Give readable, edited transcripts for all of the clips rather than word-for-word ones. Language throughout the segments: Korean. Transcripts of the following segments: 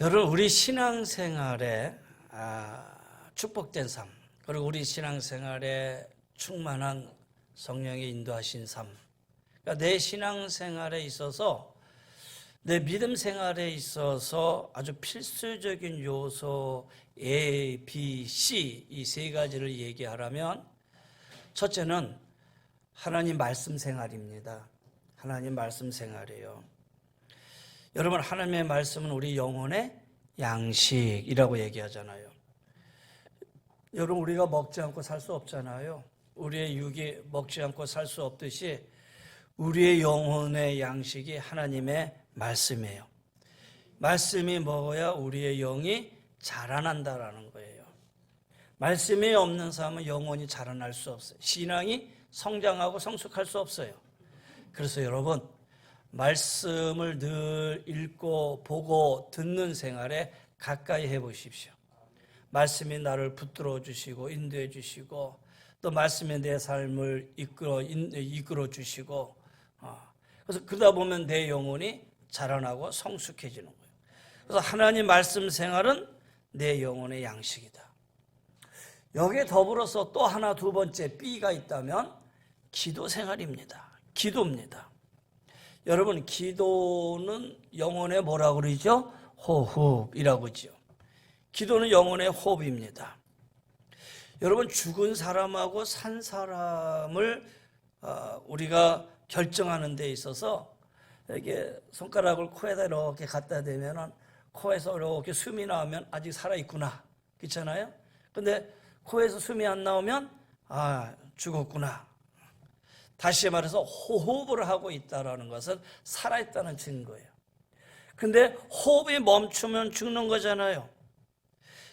여러분, 우리 신앙생활에 축복된 삶, 그리고 우리 신앙생활에 충만한 성령의 인도하신 삶, 그러니까 내 신앙생활에 있어서, 내 믿음 생활에 있어서 아주 필수적인 요소 A, B, C 이 세 가지를 얘기하라면, 첫째는 하나님 말씀 생활입니다. 하나님 말씀 생활이에요. 여러분, 하나님의 말씀은 우리 영혼의 양식이라고 얘기하잖아요. 여러분, 우리가 먹지 않고 살 수 없잖아요. 우리의 육이 먹지 않고 살 수 없듯이 우리의 영혼의 양식이 하나님의 말씀이에요. 말씀이 먹어야 우리의 영이 자라난다라는 거예요. 말씀이 없는 사람은 영혼이 자라날 수 없어요. 신앙이 성장하고 성숙할 수 없어요. 그래서 여러분, 말씀을 늘 읽고 보고 듣는 생활에 가까이 해보십시오. 말씀이 나를 붙들어 주시고 인도해 주시고, 또 말씀이 내 삶을 이끌어 주시고, 그래서 그러다 보면 내 영혼이 자라나고 성숙해지는 거예요. 그래서 하나님 말씀 생활은 내 영혼의 양식이다. 여기에 더불어서 또 하나, 두 번째 B가 있다면 기도 생활입니다. 기도입니다. 여러분, 기도는 영혼의 뭐라고 그러죠? 호흡이라고 그러죠. 기도는 영혼의 호흡입니다. 여러분, 죽은 사람하고 산 사람을 우리가 결정하는 데 있어서 이렇게 손가락을 코에다 이렇게 갖다 대면은 코에서 이렇게 숨이 나오면 아직 살아있구나, 그렇잖아요? 근데 코에서 숨이 안 나오면 죽었구나. 다시 말해서 호흡을 하고 있다는 것은 살아있다는 증거예요. 근데 호흡이 멈추면 죽는 거잖아요.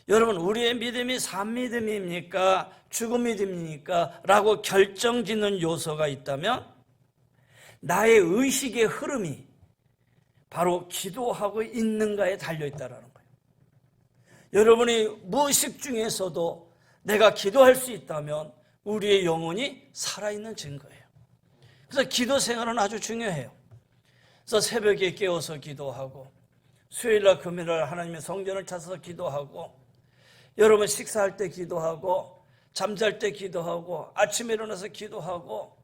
여러분, 우리의 믿음이 산 믿음입니까? 죽은 믿음입니까? 라고 결정짓는 요소가 있다면 나의 의식의 흐름이 바로 기도하고 있는가에 달려있다는 거예요. 여러분이 무의식 중에서도 내가 기도할 수 있다면 우리의 영혼이 살아있는 증거예요. 그래서 기도 생활은 아주 중요해요. 그래서 새벽에 깨어서 기도하고, 수요일날 금요일날 하나님의 성전을 찾아서 기도하고, 여러분 식사할 때 기도하고, 잠잘 때 기도하고, 아침에 일어나서 기도하고,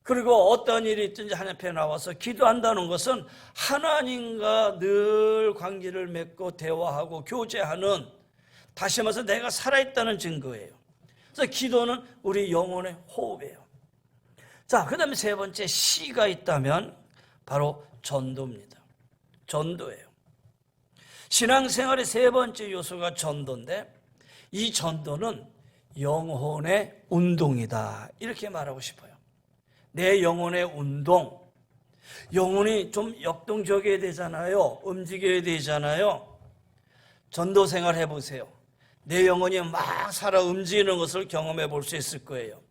그리고 어떤 일이 있든지 하나님 앞에 나와서 기도한다는 것은 하나님과 늘 관계를 맺고 대화하고 교제하는, 다시 말해서 내가 살아있다는 증거예요. 그래서 기도는 우리 영혼의 호흡이에요. 자, 그 다음에 세 번째 C가 있다면 바로 전도입니다. 전도예요. 신앙생활의 세 번째 요소가 전도인데, 이 전도는 영혼의 운동이다, 이렇게 말하고 싶어요. 내 영혼의 운동. 영혼이 좀 역동적이어야 되잖아요. 움직여야 되잖아요. 전도 생활 해보세요. 내 영혼이 막 살아 움직이는 것을 경험해 볼 수 있을 거예요.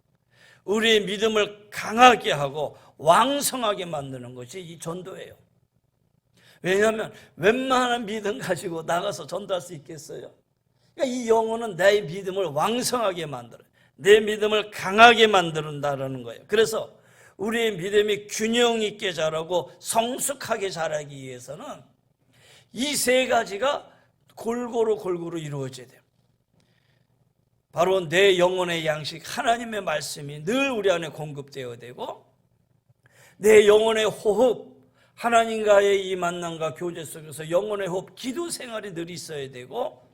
우리의 믿음을 강하게 하고 왕성하게 만드는 것이 이 전도예요. 왜냐하면 웬만한 믿음 가지고 나가서 전도할 수 있겠어요? 그러니까 이 영혼은 내 믿음을 왕성하게 만들어요. 내 믿음을 강하게 만든다는 거예요. 그래서 우리의 믿음이 균형 있게 자라고 성숙하게 자라기 위해서는 이 세 가지가 골고루 이루어져야 돼요. 바로 내 영혼의 양식, 하나님의 말씀이 늘 우리 안에 공급되어야 되고, 내 영혼의 호흡, 하나님과의 이 만남과 교제 속에서 영혼의 호흡, 기도 생활이 늘 있어야 되고,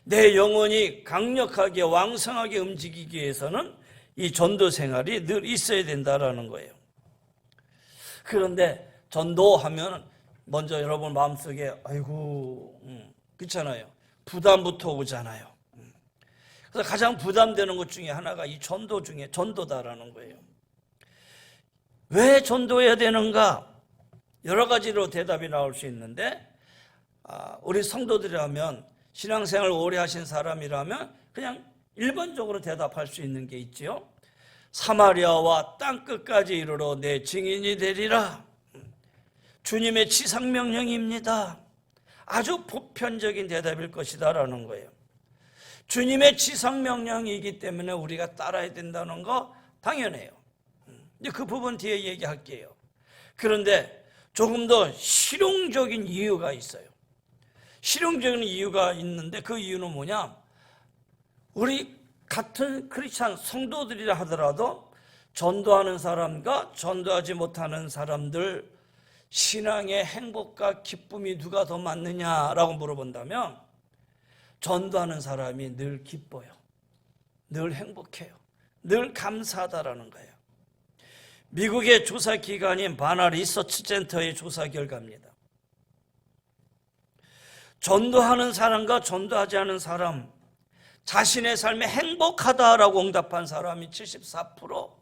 내 영혼이 강력하게 왕성하게 움직이기 위해서는 이 전도 생활이 늘 있어야 된다는 거예요. 그런데 전도하면 먼저 여러분 마음속에 그렇잖아요. 부담부터 오잖아요. 그래서 가장 부담되는 것 중에 하나가 이 전도 중에 전도다라는 거예요. 왜 전도해야 되는가? 여러 가지로 대답이 나올 수 있는데, 우리 성도들이라면, 신앙생활을 오래 하신 사람이라면 그냥 일반적으로 대답할 수 있는 게 있지요. 사마리아와 땅끝까지 이르러 내 증인이 되리라. 주님의 지상명령입니다. 아주 보편적인 대답일 것이다라는 거예요. 주님의 지상명령이기 때문에 우리가 따라야 된다는 거 당연해요. 이제 그 부분 뒤에 얘기할게요. 그런데 조금 더 실용적인 이유가 있어요. 실용적인 이유가 있는데 그 이유는 뭐냐? 우리 같은 크리스찬 성도들이라 하더라도 전도하는 사람과 전도하지 못하는 사람들 신앙의 행복과 기쁨이 누가 더 많느냐라고 물어본다면 전도하는 사람이 늘 기뻐요. 늘 행복해요. 늘 감사하다라는 거예요. 미국의 조사 기관인 바나 리서치 센터의 조사 결과입니다. 전도하는 사람과 전도하지 않은 사람, 자신의 삶에 행복하다라고 응답한 사람이 74%,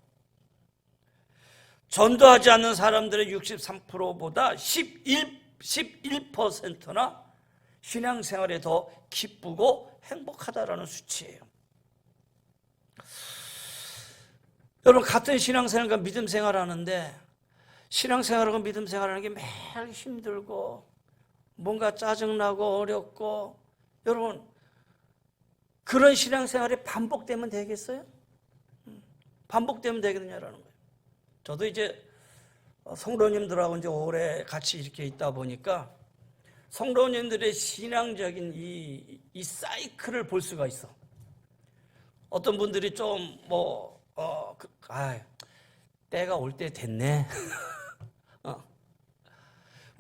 전도하지 않는 사람들의 63%보다 11%나 신앙생활에 더 기쁘고 행복하다라는 수치예요. 여러분, 같은 신앙생활과 믿음생활 하는데 신앙생활하고 믿음생활하는 게 매일 힘들고 뭔가 짜증나고 어렵고, 여러분 그런 신앙생활이 반복되면 되겠어요? 반복되면 되겠느냐라는 거예요. 저도 이제 성도님들하고 이제 오래 같이 이렇게 있다 보니까 성도님들의 신앙적인 이 사이클을 볼 수가 있어. 어떤 분들이 좀 때가 올 때 됐네.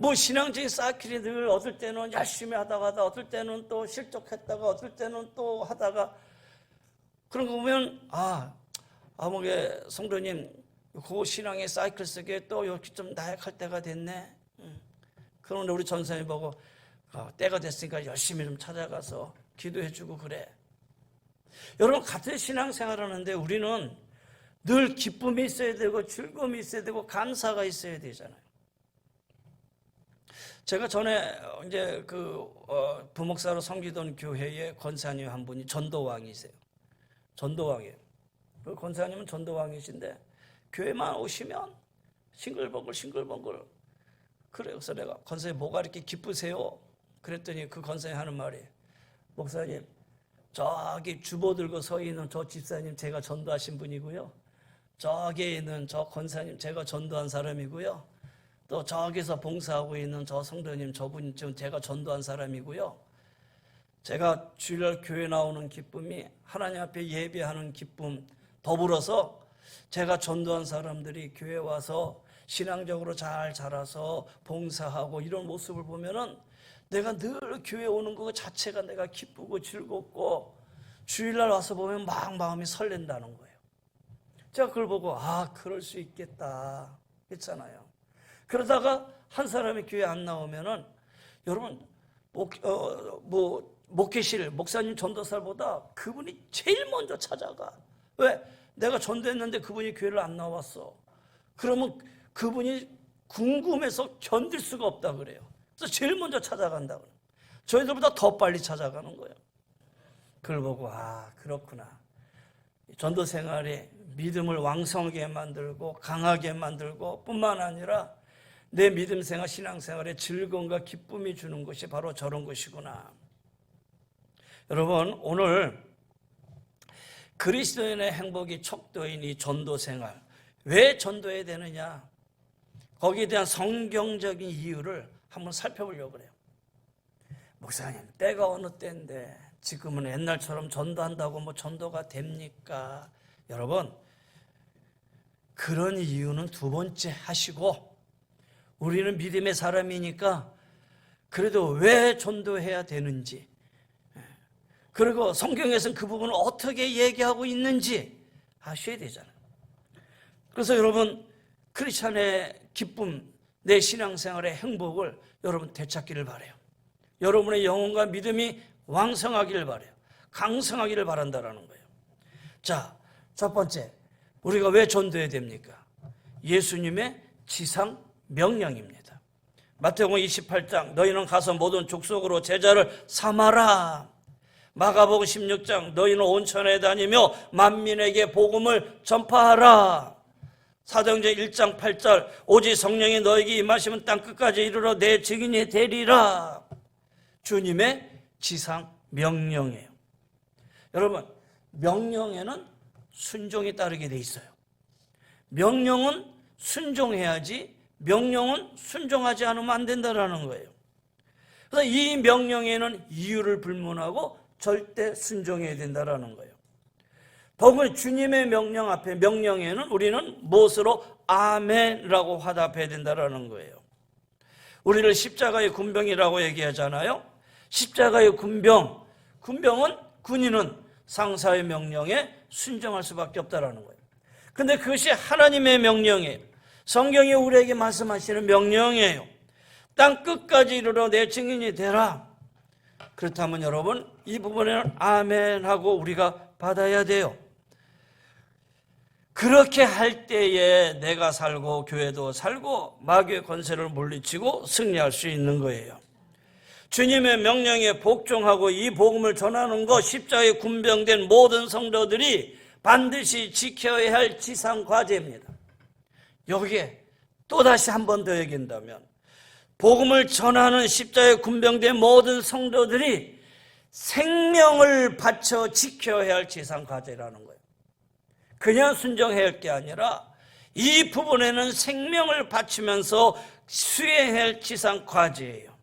뭐 신앙적인 사이클이 늘 어떨 때는 열심히 하다가 어떨 때는 또 실족했다가 어떨 때는 또 하다가, 그런 거 보면 아무게 성도님 그 신앙의 사이클 속에 또 이렇게 좀 나약할 때가 됐네. 그런데 우리 전사님 보고 때가 됐으니까 열심히 좀 찾아가서 기도해주고 그래. 여러분, 같은 신앙생활 하는데 우리는 늘 기쁨이 있어야 되고 즐거움이 있어야 되고 감사가 있어야 되잖아요. 제가 전에 이제 부목사로 섬기던 교회에 권사님 한 분이 전도왕이세요. 전도왕이에요. 그 권사님은 전도왕이신데 교회만 오시면 싱글벙글 그래요. 그래서 내가 권사님 뭐가 이렇게 기쁘세요? 그랬더니 그 권사님 하는 말이, 목사님 저기 주보 들고 서 있는 저 집사님 제가 전도하신 분이고요, 저기에 있는 저 권사님 제가 전도한 사람이고요, 또 저기서 봉사하고 있는 저 성도님 저분 지금 제가 전도한 사람이고요, 제가 주일날 교회 나오는 기쁨이 하나님 앞에 예배하는 기쁨 더불어서 제가 전도한 사람들이 교회 와서 신앙적으로 잘 자라서 봉사하고 이런 모습을 보면은 내가 늘 교회 오는 거 자체가 내가 기쁘고 즐겁고 주일날 와서 보면 막 마음이 설렌다는 거예요. 제가 그걸 보고 그럴 수 있겠다 했잖아요. 그러다가 한 사람이 교회 안 나오면은, 여러분 목회실 목사님 전도사보다 그분이 제일 먼저 찾아가. 왜? 내가 전도했는데 그분이 교회를 안 나왔어. 그러면 그분이 궁금해서 견딜 수가 없다 그래요. 그래서 제일 먼저 찾아간다고. 저희들보다 더 빨리 찾아가는 거예요. 그걸 보고 그렇구나. 전도 생활에 믿음을 왕성하게 만들고 강하게 만들고 뿐만 아니라 내 믿음 생활, 신앙 생활에 즐거움과 기쁨이 주는 것이 바로 저런 것이구나. 여러분, 오늘 그리스도인의 행복이 척도인 이 전도 생활, 왜 전도해야 되느냐, 거기에 대한 성경적인 이유를 한번 살펴보려고 그래요. 목사님, 때가 어느 때인데 지금은 옛날처럼 전도한다고 뭐 전도가 됩니까? 여러분, 그런 이유는 두 번째 하시고, 우리는 믿음의 사람이니까 그래도 왜 전도해야 되는지, 그리고 성경에서는 그 부분을 어떻게 얘기하고 있는지 아셔야 되잖아요. 그래서 여러분, 크리스찬의 기쁨, 내 신앙생활의 행복을 여러분 되찾기를 바라요. 여러분의 영혼과 믿음이 왕성하기를 바라요. 강성하기를 바란다라는 거예요. 자, 첫 번째, 우리가 왜 전도해야 됩니까? 예수님의 지상 명령입니다. 마태복음 28장, 너희는 가서 모든 족속으로 제자를 삼아라. 마가복음 16장, 너희는 온천에 다니며 만민에게 복음을 전파하라. 사도행전 1장 8절, 오직 성령이 너에게 임하시면 땅끝까지 이르러 내 증인이 되리라. 주님의 지상 명령이에요. 여러분, 명령에는 순종이 따르게 돼 있어요. 명령은 순종해야지 명령은 순종하지 않으면 안 된다는 거예요. 그래서 이 명령에는 이유를 불문하고 절대 순종해야 된다라는 거예요. 더구나 주님의 명령 앞에 명령에는 우리는 무엇으로 아멘이라고 화답해야 된다라는 거예요. 우리를 십자가의 군병이라고 얘기하잖아요. 십자가의 군병은 군인은 상사의 명령에 순종할 수밖에 없다라는 거예요. 근데 그것이 하나님의 명령이에요. 성경이 우리에게 말씀하시는 명령이에요. 땅 끝까지 이르러 내 증인이 되라. 그렇다면 여러분, 이 부분에는 아멘 하고 우리가 받아야 돼요. 그렇게 할 때에 내가 살고 교회도 살고 마귀의 권세를 물리치고 승리할 수 있는 거예요. 주님의 명령에 복종하고 이 복음을 전하는 것, 십자가에 군병된 모든 성도들이 반드시 지켜야 할 지상과제입니다. 여기에 또다시 한 번 더 얘기한다면 복음을 전하는 십자가에 군병된 모든 성도들이 생명을 바쳐 지켜야 할 지상과제라는 거예요. 그냥 순종해야 할 게 아니라 이 부분에는 생명을 바치면서 수행해야 할 지상과제예요.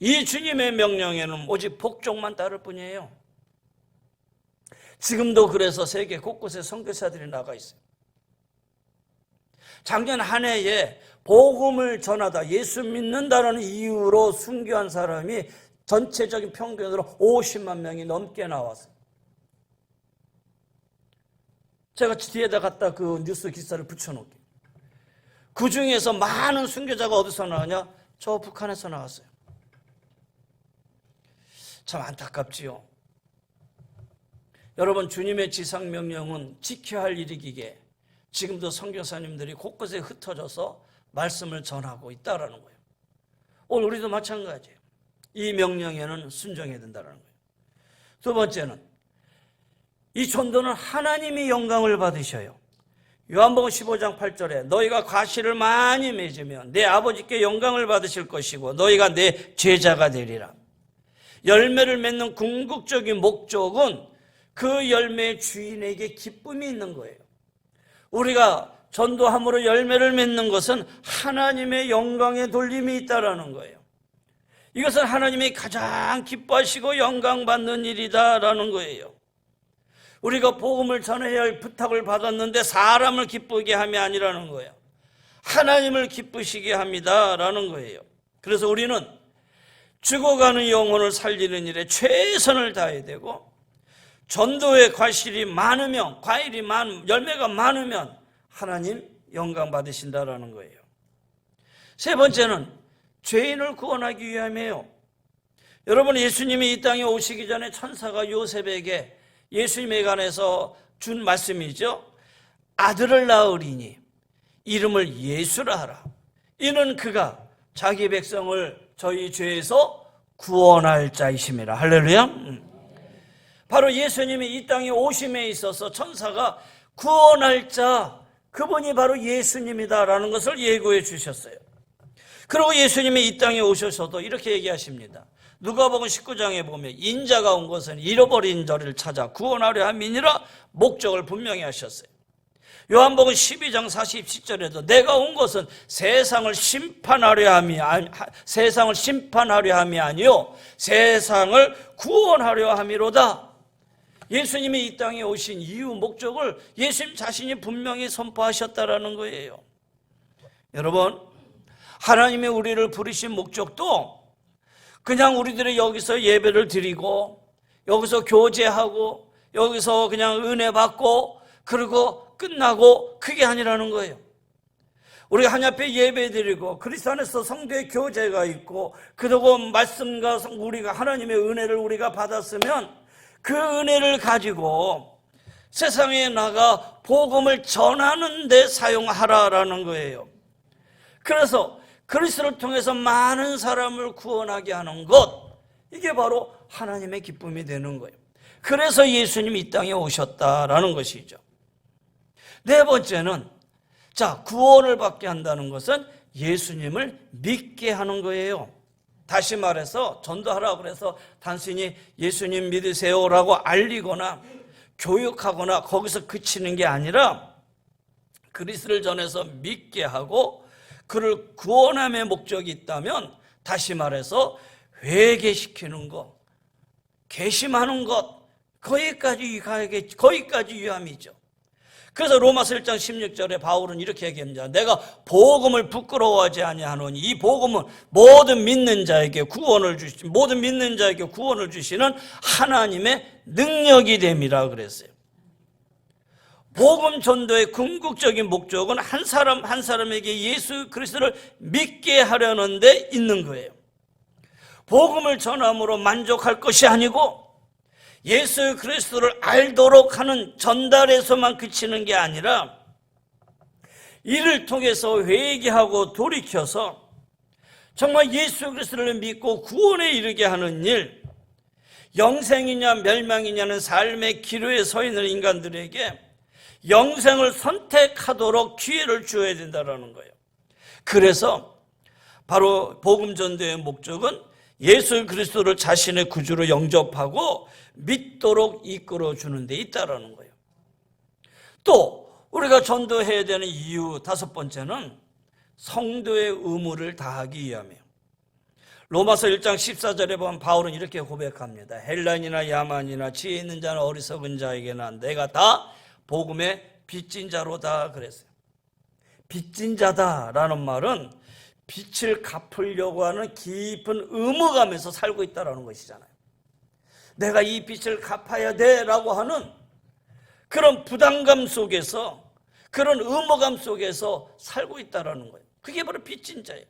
이 주님의 명령에는 오직 복종만 따를 뿐이에요. 지금도 그래서 세계 곳곳에 선교사들이 나가 있어요. 작년 한 해에 복음을 전하다, 예수 믿는다는 이유로 순교한 사람이 전체적인 평균으로 50만 명이 넘게 나왔어요. 제가 뒤에다 갖다 그 뉴스 기사를 붙여놓을게요. 그 중에서 많은 순교자가 어디서 나왔냐? 저 북한에서 나왔어요. 참 안타깝지요. 여러분, 주님의 지상명령은 지켜야 할 일이기에 지금도 선교사님들이 곳곳에 흩어져서 말씀을 전하고 있다는 거예요. 오늘 우리도 마찬가지예요. 이 명령에는 순종해야 된다는 거예요. 두 번째는 이 전도는 하나님이 영광을 받으셔요. 요한복음 15장 8절에 너희가 과실을 많이 맺으면 내 아버지께 영광을 받으실 것이고 너희가 내 제자가 되리라. 열매를 맺는 궁극적인 목적은 그 열매의 주인에게 기쁨이 있는 거예요. 우리가 전도함으로 열매를 맺는 것은 하나님의 영광의 돌림이 있다라는 거예요. 이것은 하나님이 가장 기뻐하시고 영광받는 일이다라는 거예요. 우리가 복음을 전해야 할 부탁을 받았는데 사람을 기쁘게 함이 아니라는 거예요. 하나님을 기쁘시게 합니다라는 거예요. 그래서 우리는 죽어가는 영혼을 살리는 일에 최선을 다해야 되고 전도의 과실이 많으면 열매가 많으면 하나님 영광 받으신다라는 거예요. 세 번째는 죄인을 구원하기 위함이에요. 여러분, 예수님이 이 땅에 오시기 전에 천사가 요셉에게 예수님에 관해서 준 말씀이죠. 아들을 낳으리니 이름을 예수라 하라. 이는 그가 자기 백성을 저희 죄에서 구원할 자이심이라. 할렐루야. 바로 예수님이 이 땅에 오심에 있어서 천사가 구원할 자, 그분이 바로 예수님이다라는 것을 예고해 주셨어요. 그리고 예수님이 이 땅에 오셔서도 이렇게 얘기하십니다. 누가복음 19장에 보면 인자가 온 것은 잃어버린 자를 찾아 구원하려 함이니라 목적을 분명히 하셨어요. 요한복음 12장 47절에도 내가 온 것은 세상을 심판하려 함이 아니요 세상을 구원하려 함이로다. 예수님이 이 땅에 오신 이유, 목적을 예수님 자신이 분명히 선포하셨다라는 거예요. 여러분, 하나님이 우리를 부르신 목적도 그냥 우리들이 여기서 예배를 드리고 여기서 교제하고 여기서 그냥 은혜 받고 그리고 끝나고 그게 아니라는 거예요. 우리가 하나님 앞에 예배 드리고 그리스도 안에서 성도의 교제가 있고 그리고 말씀과 우리가 하나님의 은혜를 우리가 받았으면 그 은혜를 가지고 세상에 나가 복음을 전하는 데 사용하라라는 거예요. 그래서 그리스도를 통해서 많은 사람을 구원하게 하는 것, 이게 바로 하나님의 기쁨이 되는 거예요. 그래서 예수님이 이 땅에 오셨다라는 것이죠. 네 번째는 구원을 받게 한다는 것은 예수님을 믿게 하는 거예요. 다시 말해서 전도하라고 그래서 단순히 예수님 믿으세요라고 알리거나 교육하거나 거기서 그치는 게 아니라 그리스도를 전해서 믿게 하고 그를 구원함의 목적이 있다면 다시 말해서 회개시키는 것, 개심하는 것, 거기까지 위함이죠. 그래서 로마서 1장 16절에 바울은 이렇게 얘기합니다. 내가 복음을 부끄러워하지 아니하노니 이 복음은 모든 믿는 자에게 구원을 주시는 하나님의 능력이 됨이라 그랬어요. 복음 전도의 궁극적인 목적은 한 사람 한 사람에게 예수 그리스도를 믿게 하려는 데 있는 거예요. 복음을 전함으로 만족할 것이 아니고 예수 그리스도를 알도록 하는 전달에서만 그치는 게 아니라 이를 통해서 회개하고 돌이켜서 정말 예수 그리스도를 믿고 구원에 이르게 하는 일, 영생이냐 멸망이냐는 삶의 기로에 서 있는 인간들에게 영생을 선택하도록 기회를 주어야 된다는 거예요. 그래서 바로 복음 전도의 목적은 예수 그리스도를 자신의 구주로 영접하고 믿도록 이끌어주는 데 있다는 거예요. 또 우리가 전도해야 되는 이유 다섯 번째는 성도의 의무를 다하기 위함이에요. 로마서 1장 14절에 보면 바울은 이렇게 고백합니다. 헬라인이나 야만이나 지혜 있는 자나 어리석은 자에게나 내가 다 복음의 빚진 자로다 그랬어요. 빚진 자다라는 말은 빚을 갚으려고 하는 깊은 의무감에서 살고 있다는 것이잖아요. 내가 이 빚을 갚아야 돼라고 하는 그런 부담감 속에서, 그런 의무감 속에서 살고 있다는 거예요. 그게 바로 빚진 자예요.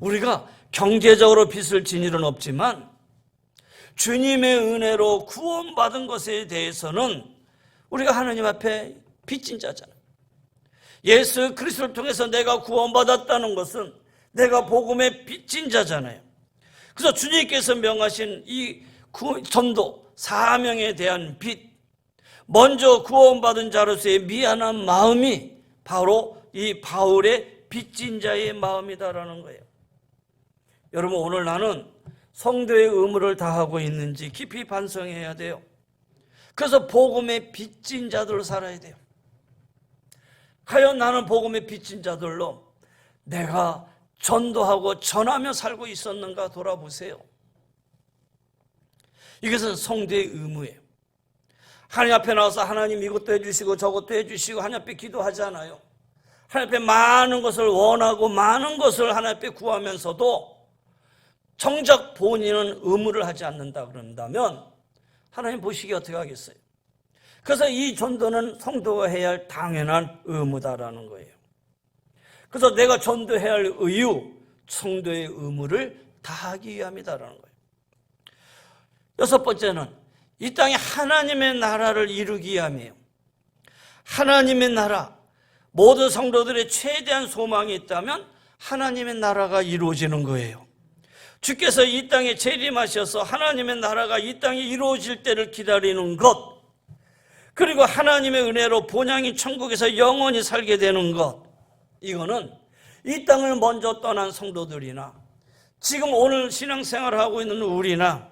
우리가 경제적으로 빚을 진 일은 없지만 주님의 은혜로 구원받은 것에 대해서는 우리가 하나님 앞에 빚진 자잖아요. 예수 그리스도를 통해서 내가 구원받았다는 것은 내가 복음의 빚진 자잖아요. 그래서 주님께서 명하신 이 전도, 사명에 대한 빚, 먼저 구원받은 자로서의 미안한 마음이 바로 이 바울의 빚진 자의 마음이다라는 거예요. 여러분, 오늘 나는 성도의 의무를 다하고 있는지 깊이 반성해야 돼요. 그래서 복음의 빚진 자들로 살아야 돼요. 과연 나는 복음의 빚진 자들로 내가 전도하고 전하며 살고 있었는가 돌아보세요. 이것은 성도의 의무예요. 하나님 앞에 나와서 하나님 이것도 해주시고 저것도 해주시고 하나님 앞에 기도하잖아요. 하나님 앞에 많은 것을 원하고 많은 것을 하나님 앞에 구하면서도 정작 본인은 의무를 하지 않는다 그런다면 하나님 보시기에 어떻게 하겠어요? 그래서 이 전도는 성도가 해야 할 당연한 의무다라는 거예요. 그래서 내가 전도해야 할 이유, 성도의 의무를 다하기 위함이다라는 거예요. 여섯 번째는 이 땅에 하나님의 나라를 이루기 위함이에요. 하나님의 나라, 모든 성도들의 최대한 소망이 있다면 하나님의 나라가 이루어지는 거예요. 주께서 이 땅에 재림하셔서 하나님의 나라가 이 땅에 이루어질 때를 기다리는 것, 그리고 하나님의 은혜로 본향인 천국에서 영원히 살게 되는 것, 이거는 이 땅을 먼저 떠난 성도들이나 지금 오늘 신앙생활을 하고 있는 우리나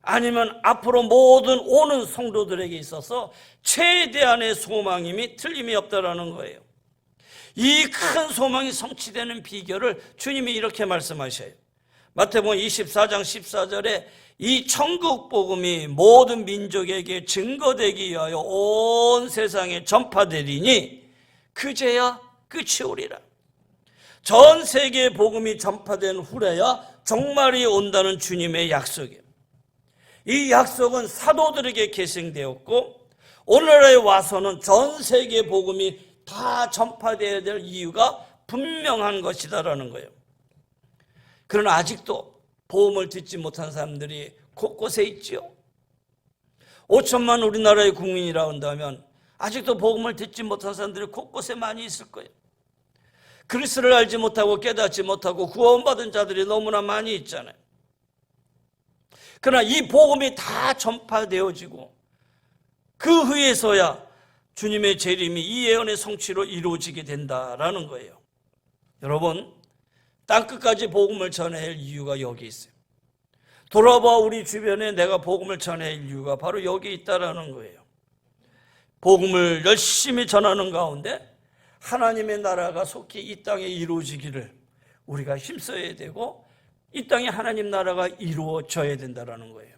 아니면 앞으로 모든 오는 성도들에게 있어서 최대한의 소망임이 틀림이 없다라는 거예요. 이 큰 소망이 성취되는 비결을 주님이 이렇게 말씀하셔요. 마태복음 24장 14절에 이 천국 복음이 모든 민족에게 증거되기 위하여 온 세상에 전파되리니 그제야 끝이 오리라. 전 세계에 복음이 전파된 후래야 종말이 온다는 주님의 약속이에요. 이 약속은 사도들에게 계승되었고 오늘날에 와서는 전 세계 복음이 다 전파되어야 될 이유가 분명한 것이다라는 거예요. 그러나 아직도 복음을 듣지 못한 사람들이 곳곳에 있지요. 5천만 우리나라의 국민이라 한다면 아직도 복음을 듣지 못한 사람들이 곳곳에 많이 있을 거예요. 그리스도를 알지 못하고 깨닫지 못하고 구원받은 자들이 너무나 많이 있잖아요. 그러나 이 복음이 다 전파되어지고 그 후에서야 주님의 재림이 이 예언의 성취로 이루어지게 된다라는 거예요. 여러분, 땅끝까지 복음을 전해야 할 이유가 여기 있어요. 돌아봐 우리 주변에 내가 복음을 전해야 할 이유가 바로 여기 있다라는 거예요. 복음을 열심히 전하는 가운데 하나님의 나라가 속히 이 땅에 이루어지기를 우리가 힘써야 되고 이 땅에 하나님 나라가 이루어져야 된다는 거예요.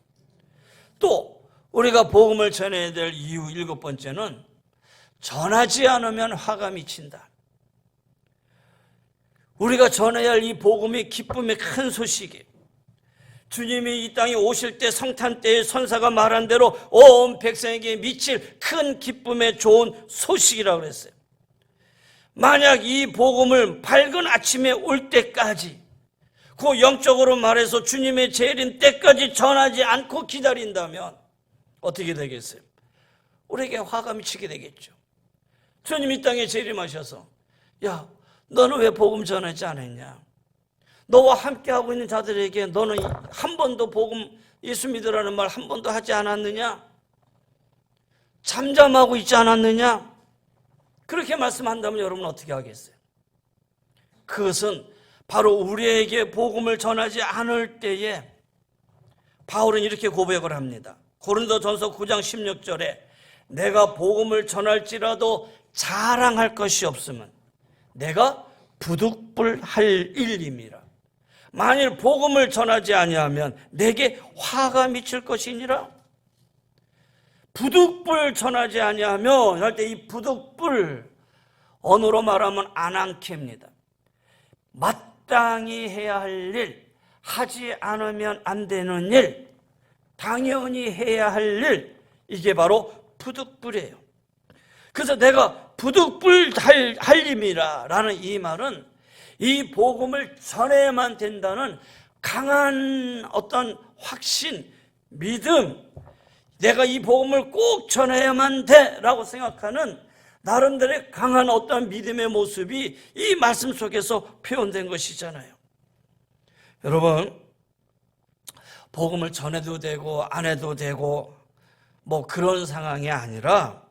또 우리가 복음을 전해야 될 이유 7번째는 전하지 않으면 화가 미친다. 우리가 전해야 할 이 복음이 기쁨의 큰 소식이에요. 주님이 이 땅에 오실 때 성탄 때에 선사가 말한 대로 온 백성에게 미칠 큰 기쁨의 좋은 소식이라고 그랬어요. 만약 이 복음을 밝은 아침에 올 때까지, 그 영적으로 말해서 주님의 재림 때까지 전하지 않고 기다린다면 어떻게 되겠어요? 우리에게 화가 미치게 되겠죠. 주님 이 땅에 재림하셔서 야, 너는 왜 복음 전하지 않았냐? 너와 함께하고 있는 자들에게 너는 한 번도 복음 예수 믿으라는 말 한 번도 하지 않았느냐? 잠잠하고 있지 않았느냐? 그렇게 말씀한다면 여러분 어떻게 하겠어요? 그것은 바로 우리에게 복음을 전하지 않을 때에 바울은 이렇게 고백을 합니다. 고린도전서 9장 16절에 내가 복음을 전할지라도 자랑할 것이 없으면 내가 부득불할 일임이라. 만일 복음을 전하지 아니하면 내게 화가 미칠 것이니라. 부득불 전하지 아니하면 할 때 이 부득불 언어로 말하면 아난케입니다. 마땅히 해야 할 일, 하지 않으면 안 되는 일, 당연히 해야 할 일, 이게 바로 부득불이에요. 그래서 내가 부득불할 일임이라 라는 이 말은 이 복음을 전해야만 된다는 강한 어떤 확신, 믿음, 내가 이 복음을 꼭 전해야만 돼 라고 생각하는 나름대로의 강한 어떤 믿음의 모습이 이 말씀 속에서 표현된 것이잖아요. 여러분, 복음을 전해도 되고 안 해도 되고 뭐 그런 상황이 아니라,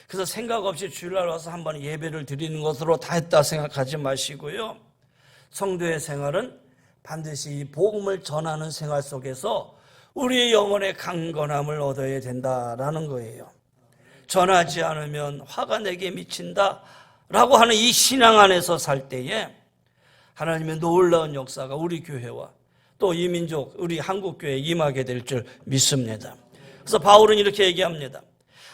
그래서 생각 없이 주일날 와서 한번 예배를 드리는 것으로 다 했다 생각하지 마시고요. 성도의 생활은 반드시 이 복음을 전하는 생활 속에서 우리의 영혼의 강건함을 얻어야 된다라는 거예요. 전하지 않으면 화가 내게 미친다라고 하는 이 신앙 안에서 살 때에 하나님의 놀라운 역사가 우리 교회와 또 이 민족, 우리 한국교회에 임하게 될 줄 믿습니다. 그래서 바울은 이렇게 얘기합니다.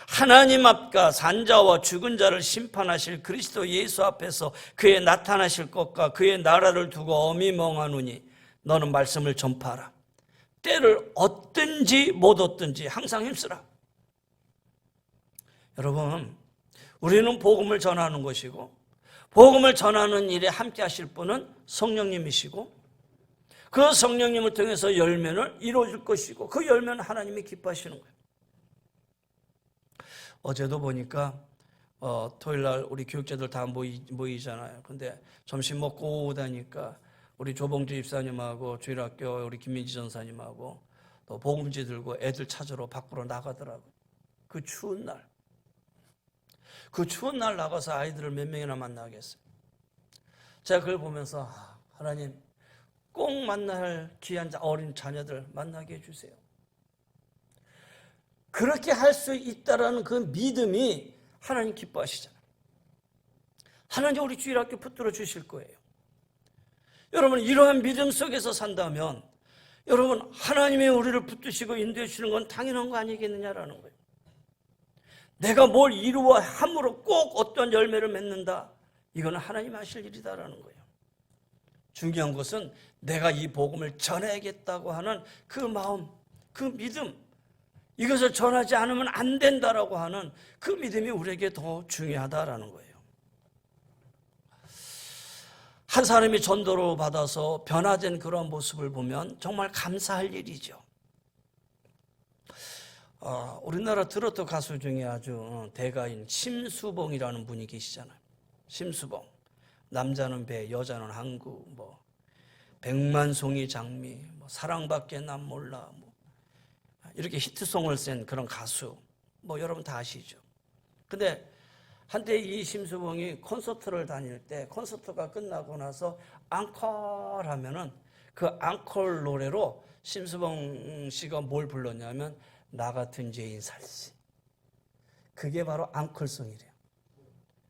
하나님 앞과 산자와 죽은 자를 심판하실 그리스도 예수 앞에서 그의 나타나실 것과 그의 나라를 두고 엄히 멍하노니 너는 말씀을 전파하라. 때를 얻든지 못 얻든지 항상 힘쓰라. 여러분, 우리는 복음을 전하는 것이고 복음을 전하는 일에 함께 하실 분은 성령님이시고 그 성령님을 통해서 열매를 이루어줄 것이고 그 열매는 하나님이 기뻐하시는 거예요. 어제도 보니까 토요일날 우리 교육자들 다 모이잖아요. 근데 점심 먹고 오다니까 우리 조봉주 집사님하고 주일학교 우리 김민지 전사님하고 또 복음지 들고 애들 찾으러 밖으로 나가더라고요. 그 추운 날. 그 추운 날 나가서 아이들을 몇 명이나 만나겠어요. 제가 그걸 보면서 하나님 꼭 만날 귀한 어린 자녀들 만나게 해주세요. 그렇게 할 수 있다라는 그 믿음이 하나님 기뻐하시잖아요. 하나님 우리 주일학교 붙들어 주실 거예요. 여러분 이러한 믿음 속에서 산다면 여러분 하나님이 우리를 붙드시고 인도해 주시는 건 당연한 거 아니겠느냐라는 거예요. 내가 뭘 이루어 함으로 꼭 어떤 열매를 맺는다. 이거는 하나님 하실 일이다라는 거예요. 중요한 것은 내가 이 복음을 전해야겠다고 하는 그 마음, 그 믿음, 이것을 전하지 않으면 안 된다라고 하는 그 믿음이 우리에게 더 중요하다라는 거예요. 한 사람이 전도를 받아서 변화된 그런 모습을 보면 정말 감사할 일이죠. 우리나라 트로트 가수 중에 아주 대가인 심수봉이라는 분이 계시잖아요. 심수봉. 남자는 배, 여자는 항구, 뭐 백만송이 장미, 뭐 사랑밖에 난 몰라, 뭐 이렇게 히트송을 쓴 그런 가수, 뭐 여러분 다 아시죠. 근데 한때 이 심수봉이 콘서트를 다닐 때 콘서트가 끝나고 나서 앙콜 하면은 그 앙콜 노래로 심수봉 씨가 뭘 불렀냐면 나 같은 죄인 살리시. 그게 바로 앙콜송이래요.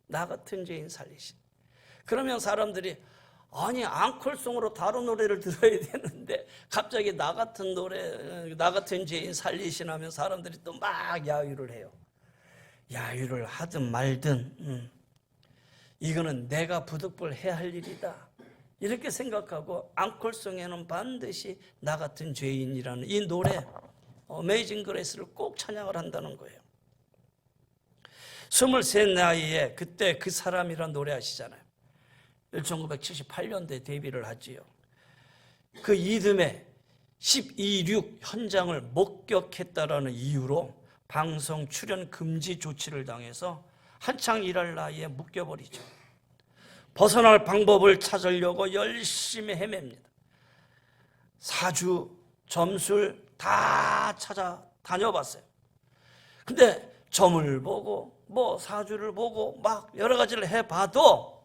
나 같은 죄인 살리시. 그러면 사람들이 아니 앙콜송으로 다른 노래를 들어야 되는데 갑자기 나 같은 노래, 나 같은 죄인 살리시나면 사람들이 또 막 야유를 해요. 야유를 하든 말든 이거는 내가 부득불 해야 할 일이다 이렇게 생각하고 앙콜송에는 반드시 나 같은 죄인이라는 이 노래 어메이징 그레이스를 꼭 찬양을 한다는 거예요. 23 나이에 그때 그 사람이란 노래 아시잖아요. 1978년도에 데뷔를 하지요. 그 이듬해 12.6 현장을 목격했다라는 이유로 방송 출연 금지 조치를 당해서 한창 일할 나이에 묶여버리죠. 벗어날 방법을 찾으려고 열심히 헤맵니다. 사주, 점술 다 찾아 다녀봤어요. 근데 점을 보고 사주를 보고 막 여러 가지를 해봐도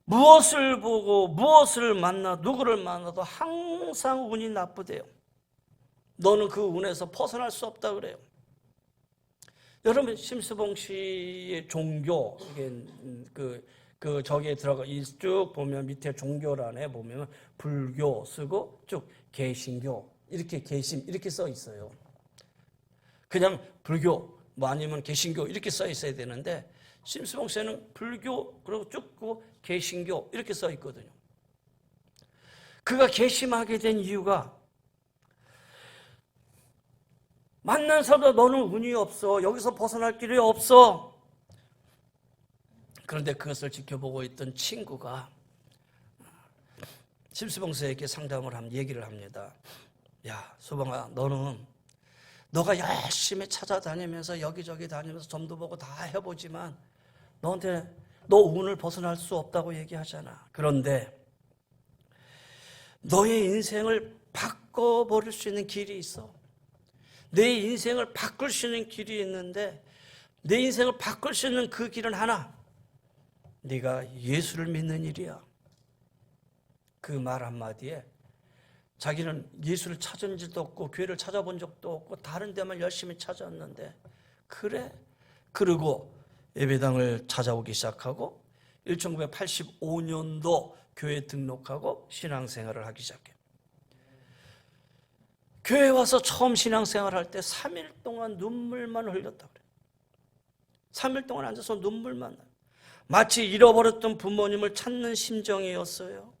무엇을 보고 무엇을 만나 누구를 만나도 항상 운이 나쁘대요. 너는 그 운에서 벗어날 수 없다 그래요. 여러분 심수봉 씨의 종교 이게 저기에 들어가 쭉 보면 밑에 종교란에 보면 불교 쓰고 쭉 개신교 이렇게 개심 이렇게 써 있어요. 그냥 불교 아니면 개신교 이렇게 써 있어야 되는데 심수봉 씨는 불교 그리고 쭉 개신교 이렇게 써 있거든요. 그가 개심하게 된 이유가 만난 사람도 너는 운이 없어. 여기서 벗어날 길이 없어. 그런데 그것을 지켜보고 있던 친구가 심수봉 씨에게 상담을 하면 얘기를 합니다. 야 수봉아 너가 열심히 찾아다니면서 여기저기 다니면서 점도 보고 다 해보지만 너 운을 벗어날 수 없다고 얘기하잖아. 그런데 너의 인생을 바꿔버릴 수 있는 길이 있어. 내 인생을 바꿀 수 있는 길이 있는데 내 인생을 바꿀 수 있는 그 길은 하나. 네가 예수를 믿는 일이야. 그 말 한마디에 자기는 예수를 찾은 적도 없고 교회를 찾아본 적도 없고 다른 데만 열심히 찾았는데 그래? 그러고 예배당을 찾아오기 시작하고 1985년도 교회 등록하고 신앙생활을 하기 시작해요. 교회 와서 처음 신앙생활할 때 3일 동안 눈물만 흘렸다고 그래요. 3일 동안 앉아서 눈물만 나요. 마치 잃어버렸던 부모님을 찾는 심정이었어요.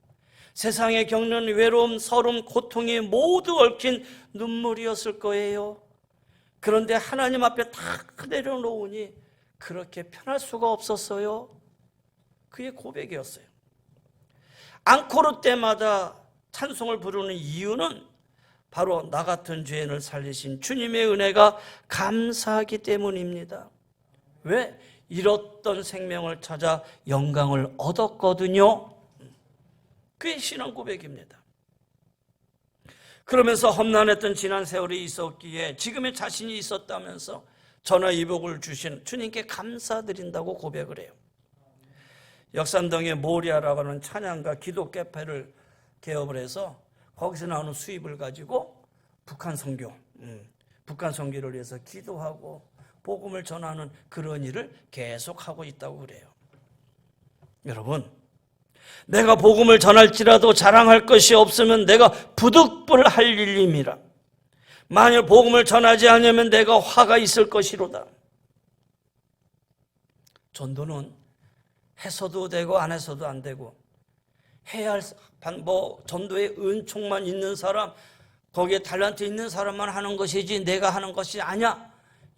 세상에 겪는 외로움, 서름, 고통이 모두 얽힌 눈물이었을 거예요. 그런데 하나님 앞에 다 내려놓으니 그렇게 편할 수가 없었어요. 그의 고백이었어요. 앙코르 때마다 찬송을 부르는 이유는 바로 나 같은 죄인을 살리신 주님의 은혜가 감사하기 때문입니다. 왜? 잃었던 생명을 찾아 영광을 얻었거든요. 그게 신앙 고백입니다. 그러면서 험난했던 지난 세월이 있었기에 지금의 자신이 있었다면서 전화위복을 주신 주님께 감사드린다고 고백을 해요. 역삼동에 모리아라고 하는 찬양가 기도 카페를 개업을 해서 거기서 나오는 수입을 가지고 북한 선교를 위해서 기도하고 복음을 전하는 그런 일을 계속하고 있다고 그래요. 여러분, 내가 복음을 전할지라도 자랑할 것이 없으면 내가 부득불할 일임이라. 만일 복음을 전하지 않으면 내가 화가 있을 것이로다. 전도는 해서도 되고 안 해서도 안 되고 해야 할 전도의 은총만 있는 사람, 거기에 달란트 있는 사람만 하는 것이지 내가 하는 것이 아니야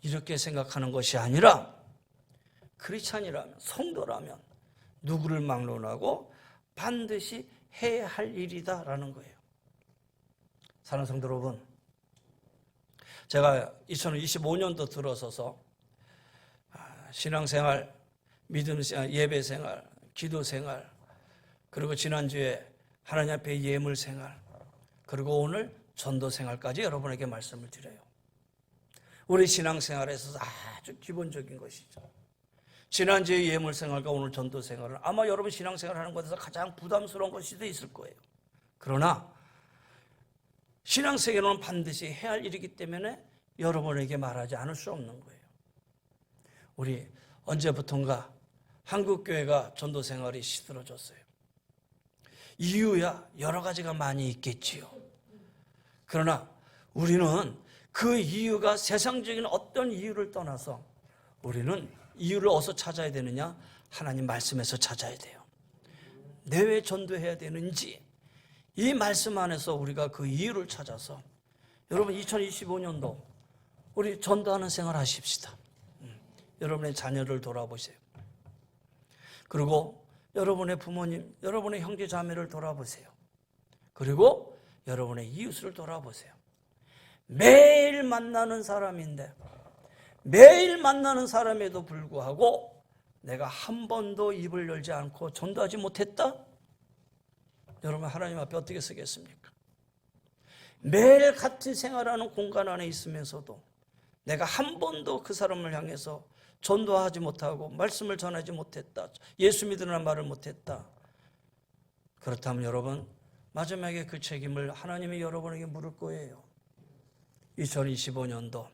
이렇게 생각하는 것이 아니라 크리스찬이라면, 성도라면 누구를 막론하고 반드시 해야 할 일이다라는 거예요. 사랑하는 성도 여러분, 제가 2025년도 들어서서 신앙생활, 믿음 예배생활, 기도생활, 그리고 지난주에 하나님 앞에 예물생활, 그리고 오늘 전도생활까지 여러분에게 말씀을 드려요. 우리 신앙생활에서 아주 기본적인 것이죠. 지난주에 예물생활과 오늘 전도생활은 아마 여러분 신앙생활하는 것에서 가장 부담스러운 것이 있을 거예요. 그러나 신앙생활은 반드시 해야 할 일이기 때문에 여러분에게 말하지 않을 수 없는 거예요. 우리 언제부턴가 한국교회가 전도생활이 시들어졌어요. 이유야 여러 가지가 많이 있겠지요. 그러나 우리는 그 이유가 세상적인 어떤 이유를 떠나서 우리는 이유를 어디서 찾아야 되느냐? 하나님 말씀에서 찾아야 돼요. 내 왜 전도해야 되는지 이 말씀 안에서 우리가 그 이유를 찾아서 여러분 2025년도 우리 전도하는 생활 하십시다. 여러분의 자녀를 돌아보세요. 그리고 여러분의 부모님, 여러분의 형제 자매를 돌아보세요. 그리고 여러분의 이웃을 돌아보세요. 매일 만나는 사람인데 매일 만나는 사람에도 불구하고 내가 한 번도 입을 열지 않고 전도하지 못했다? 여러분 하나님 앞에 어떻게 서겠습니까? 매일 같이 생활하는 공간 안에 있으면서도 내가 한 번도 그 사람을 향해서 전도하지 못하고 말씀을 전하지 못했다. 예수 믿으라는 말을 못했다. 그렇다면 여러분 마지막에 그 책임을 하나님이 여러분에게 물을 거예요. 2025년도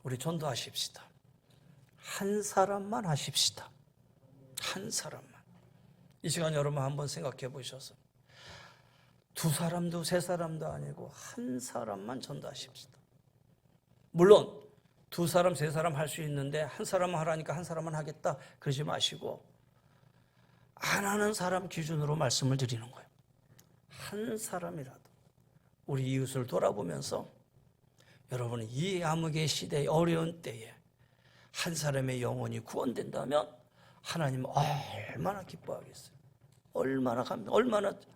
우리 전도하십시다. 한 사람만 하십시다. 한 사람만. 이 시간 여러분 한번 생각해 보셔서 두 사람도 세 사람도 아니고 한 사람만 전도하십시다. 물론 두 사람 세 사람 할 수 있는데 한 사람만 하라니까 한 사람만 하겠다 그러지 마시고 안 하는 사람 기준으로 말씀을 드리는 거예요. 한 사람이라도 우리 이웃을 돌아보면서 여러분은 이 암흑의 시대의 어려운 때에 한 사람의 영혼이 구원된다면 하나님은 얼마나 기뻐하겠어요. 얼마나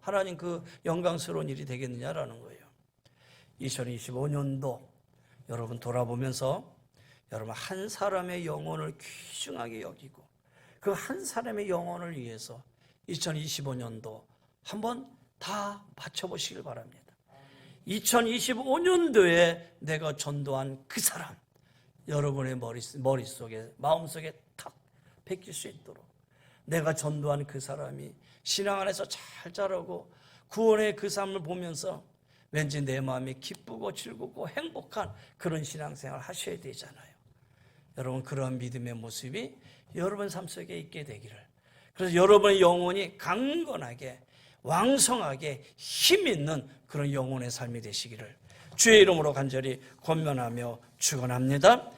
하나님 그 영광스러운 일이 되겠느냐라는 거예요. 2025년도 여러분 돌아보면서 여러분 한 사람의 영혼을 귀중하게 여기고 그 한 사람의 영혼을 위해서 2025년도 한번 다 바쳐보시길 바랍니다. 2025년도에 내가 전도한 그 사람 여러분의 머릿속에 마음속에 탁 베낄 수 있도록 내가 전도한 그 사람이 신앙 안에서 잘 자라고 구원의 그 삶을 보면서 왠지 내 마음이 기쁘고 즐겁고 행복한 그런 신앙생활을 하셔야 되잖아요. 여러분 그런 믿음의 모습이 여러분 삶 속에 있게 되기를, 그래서 여러분의 영혼이 강건하게 왕성하게 힘있는 그런 영혼의 삶이 되시기를 주의 이름으로 간절히 권면하며 축원합니다.